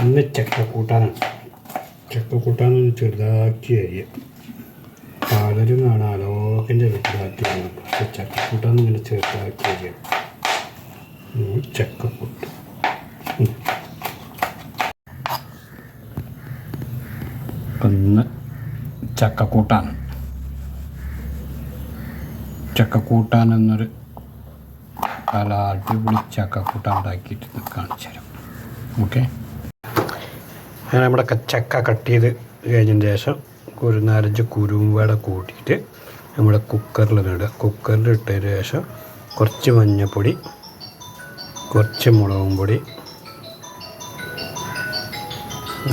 ഇന്ന് ചക്കക്കൂട്ടാനാണ്. ചക്കക്കൂട്ടാനൊന്ന് ചെറുതാക്കി അരിയ. പലരും കാണാം അലോക്കിൻ്റെ വീട്ടിലാക്കി, പക്ഷെ ചക്കക്കൂട്ടാൻ ഇങ്ങനെ ചെറുതാക്കി അരിയ. ചക്കക്കൂട്ട് ഇന്ന് ചക്കക്കൂട്ടാൻ എന്നൊരു പല അടിപൊളി ചക്കക്കൂട്ടാൻ ഉണ്ടാക്കിയിട്ട് കാണിച്ചു തരാം. ഓക്കെ, അങ്ങനെ നമ്മുടെ ചക്ക കട്ട് ചെയ്ത് കഴിഞ്ഞതിന് ശേഷം ഒരു 4-5 കുരുമുളക് കൂട്ടിയിട്ട് നമ്മുടെ കുക്കറിലിടുക. കുക്കറിലിട്ടതിന് ശേഷം കുറച്ച് മഞ്ഞൾപ്പൊടി, കുറച്ച് മുളകും പൊടി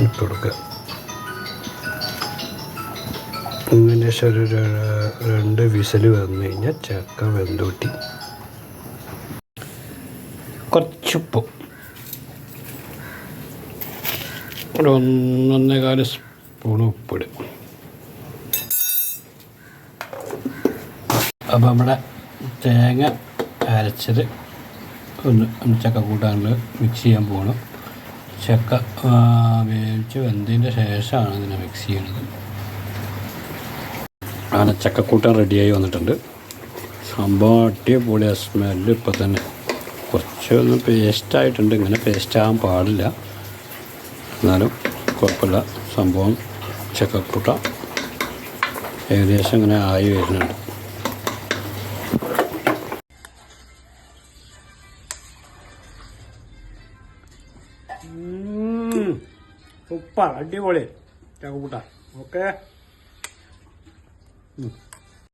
ഇട്ട് കൊടുക്കുക. അതിന് ശേഷം ഒരു 2 വിസിൽ വന്നു കഴിഞ്ഞാൽ ചക്ക വെന്തൂട്ടി. കുറച്ചുപ്പ്, ഒരു 1.25 സ്പൂൺ ഉപ്പിടും. അപ്പോൾ നമ്മുടെ തേങ്ങ അരച്ചത് ഒന്ന് ചക്കക്കൂട്ടാനിൽ മിക്സ് ചെയ്യാൻ പോകണം. ചക്ക വേവിച്ച് വെന്തതിൻ്റെ ശേഷമാണ് ഇതിനെ മിക്സ് ചെയ്യുന്നത്. അങ്ങനെ ചക്കക്കൂട്ടാൻ റെഡിയായി വന്നിട്ടുണ്ട്. സംഭവം അടിപൊളി സ്മെല്ല്. ഇപ്പോൾ തന്നെ കുറച്ചൊന്ന് പേസ്റ്റായിട്ടുണ്ട്. ഇങ്ങനെ പേസ്റ്റാകാൻ പാടില്ല, എന്നാലും കുഴപ്പമില്ല. സംഭവം ചക്കക്കൂട്ടാൻ ഏകദേശം ഇങ്ങനെ ആയി വരുന്നുണ്ട്. സൂപ്പർ, അടിപൊളി ചക്കക്കൂട്ടാൻ. ഓക്കെ.